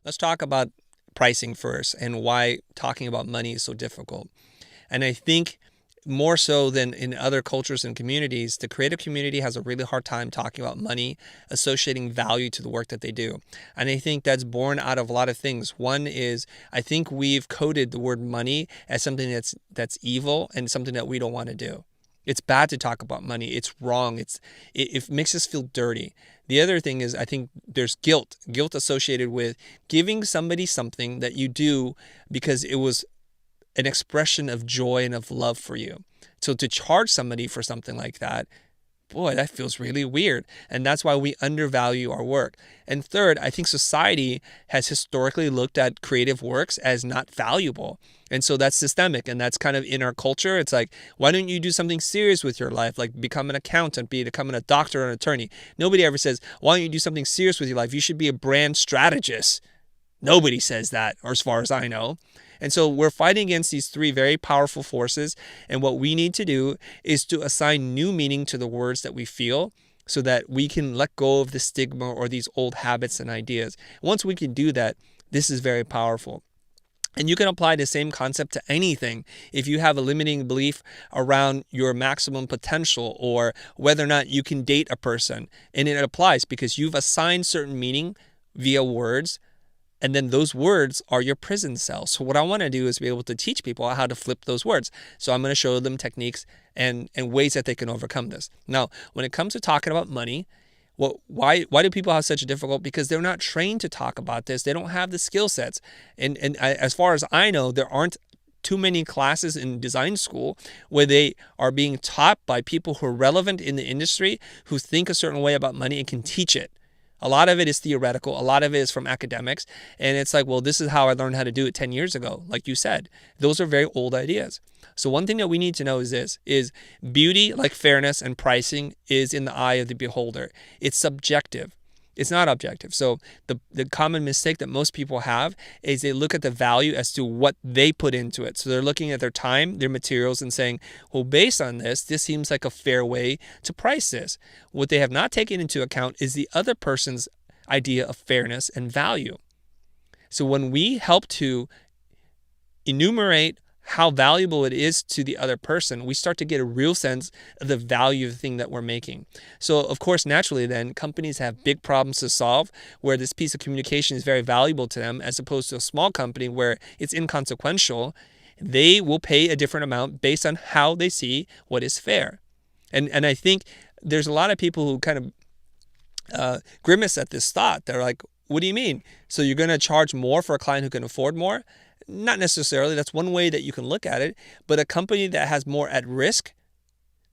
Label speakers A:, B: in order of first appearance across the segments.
A: let's talk about pricing first and why talking about money is so difficult. And I think more so than in other cultures and communities, the creative community has a really hard time talking about money, associating value to the work that they do. And I think that's born out of a lot of things. One is I think we've coded the word money as something that's evil and something that we don't want to do. It's bad to talk about money. It's wrong. It makes us feel dirty. The other thing is I think there's guilt associated with giving somebody something that you do because it was an expression of joy and of love for you. So to charge somebody for something like that, boy, that feels really weird. And that's why we undervalue our work. And third, I think society has historically looked at creative works as not valuable. And so that's systemic and that's kind of in our culture. It's like, why don't you do something serious with your life? Like become an accountant, become a doctor or an attorney. Nobody ever says, why don't you do something serious with your life? You should be a brand strategist. Nobody says that, or as far as I know. And so we're fighting against these three very powerful forces. And what we need to do is to assign new meaning to the words that we feel so that we can let go of the stigma or these old habits and ideas. Once we can do that, this is very powerful. And you can apply the same concept to anything. If you have a limiting belief around your maximum potential or whether or not you can date a person, and it applies because you've assigned certain meaning via words. And then those words are your prison cells. So what I want to do is be able to teach people how to flip those words. So I'm going to show them techniques and ways that they can overcome this. Now, when it comes to talking about money, why do people have such a difficult? Because they're not trained to talk about this. They don't have the skill sets. And as far as I know, there aren't too many classes in design school where they are being taught by people who are relevant in the industry, who think a certain way about money and can teach it. A lot of it is theoretical. A lot of it is from academics. And it's like, well, this is how I learned how to do it 10 years ago. Like you said, those are very old ideas. So one thing that we need to know is this, is beauty, like fairness and pricing, is in the eye of the beholder. It's subjective. It's not objective. So the common mistake that most people have is they look at the value as to what they put into it. So they're looking at their time, their materials, and saying, well, based on this seems like a fair way to price this. What they have not taken into account is the other person's idea of fairness and value. So when we help to enumerate how valuable it is to the other person, we start to get a real sense of the value of the thing that we're making. So of course, naturally then, companies have big problems to solve where this piece of communication is very valuable to them, as opposed to a small company where it's inconsequential. They will pay a different amount based on how they see what is fair. And I think there's a lot of people who kind of grimace at this thought. They're like, what do you mean? So you're going to charge more for a client who can afford more? Not necessarily. That's one way that you can look at it. But a company that has more at risk,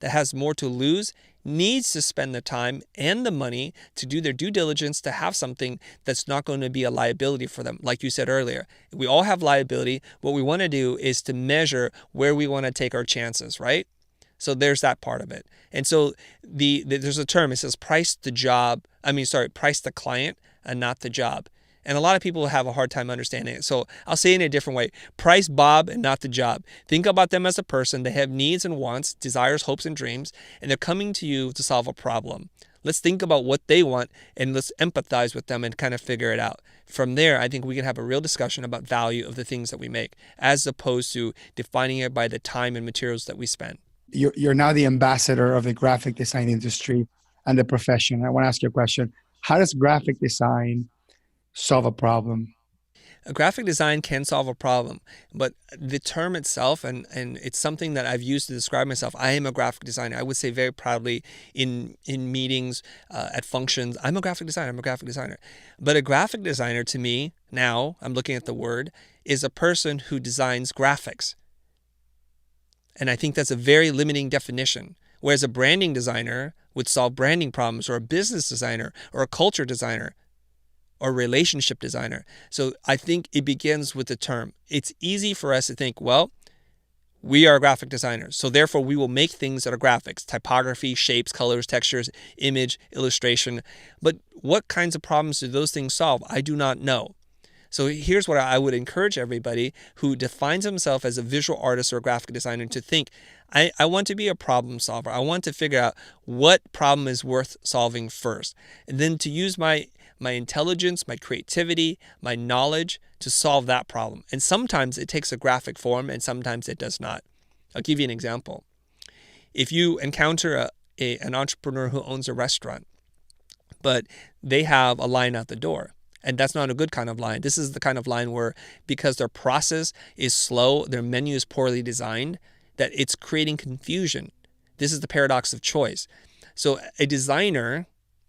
A: that has more to lose, needs to spend the time and the money to do their due diligence to have something that's not going to be a liability for them. Like you said earlier, we all have liability. What we want to do is to measure where we want to take our chances, right? So there's that part of it. And so there's a term, it says price the client and not the job. And a lot of people have a hard time understanding it. So I'll say it in a different way. Price Bob and not the job. Think about them as a person. They have needs and wants, desires, hopes, and dreams, and they're coming to you to solve a problem. Let's think about what they want and let's empathize with them and kind of figure it out. From there, I think we can have a real discussion about value of the things that we make, as opposed to defining it by the time and materials that we spend.
B: You're now the ambassador of the graphic design industry and the profession. I want to ask you a question. How does graphic design solve a problem?
A: A graphic design can solve a problem, but the term itself, and it's something that I've used to describe myself. I am a graphic designer. I would say very proudly in meetings, at functions, I'm a graphic designer. I'm a graphic designer. But a graphic designer to me, now I'm looking at the word, is a person who designs graphics. And I think that's a very limiting definition. Whereas a branding designer would solve branding problems, or a business designer, or a culture designer, or relationship designer. So I think it begins with the term. It's easy for us to think, well, we are graphic designers, so therefore we will make things that are graphics, typography, shapes, colors, textures, image, illustration. But what kinds of problems do those things solve? I do not know. So here's what I would encourage everybody who defines himself as a visual artist or a graphic designer to think. I want to be a problem solver. I want to figure out what problem is worth solving first. And then to use my my intelligence, my creativity, my knowledge to solve that problem. And sometimes it takes a graphic form and sometimes it does not. I'll give you an example. If you encounter an entrepreneur who owns a restaurant, but they have a line out the door, and that's not a good kind of line. This is the kind of line where, because their process is slow, their menu is poorly designed, that it's creating confusion. This is the paradox of choice. So a designer,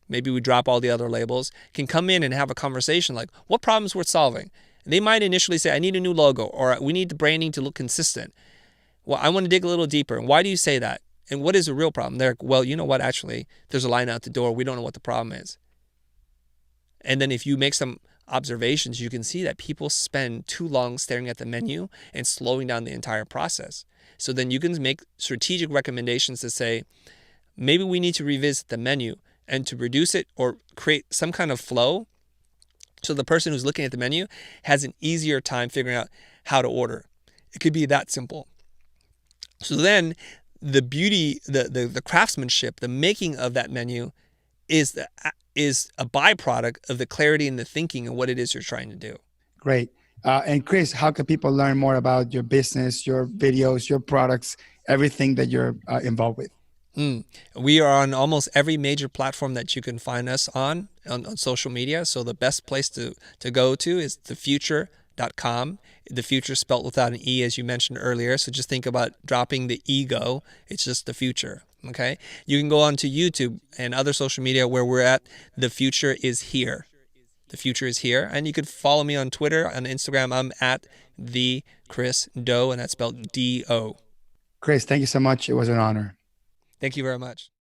A: maybe we drop all the other labels, can come in and have a conversation like, what problems we're solving? They might initially say, I need a new logo, or we need the branding to look consistent. Well, I want to dig a little deeper. And why do you say that? And what is the real problem? They're like, well, you know what? Actually, there's a line out the door. We don't know what the problem is. And then if you make some observations, you can see that people spend too long staring at the menu and slowing down the entire process. So then you can make strategic recommendations to say, maybe we need to revisit the menu and to reduce it or create some kind of flow so the person who's looking at the menu has an easier time figuring out how to order. It could be that simple. So then the beauty, the craftsmanship, the making of that menu is a byproduct of the clarity and the thinking and what it is you're trying to do.
B: Great. And Chris, how can people learn more about your business, your videos, your products, everything that you're involved with?
A: We are on almost every major platform that you can find us on social media. So the best place to go to is thefutur.com. The future spelt without an E, as you mentioned earlier. So just think about dropping the ego. It's just the future. Okay. You can go on to YouTube and other social media where we're at. The Futur is Here. The Futur is Here. And you could follow me on Twitter, on Instagram. I'm at the Chris Do, and that's spelled D-O.
B: Chris, thank you so much. It was an honor.
A: Thank you very much.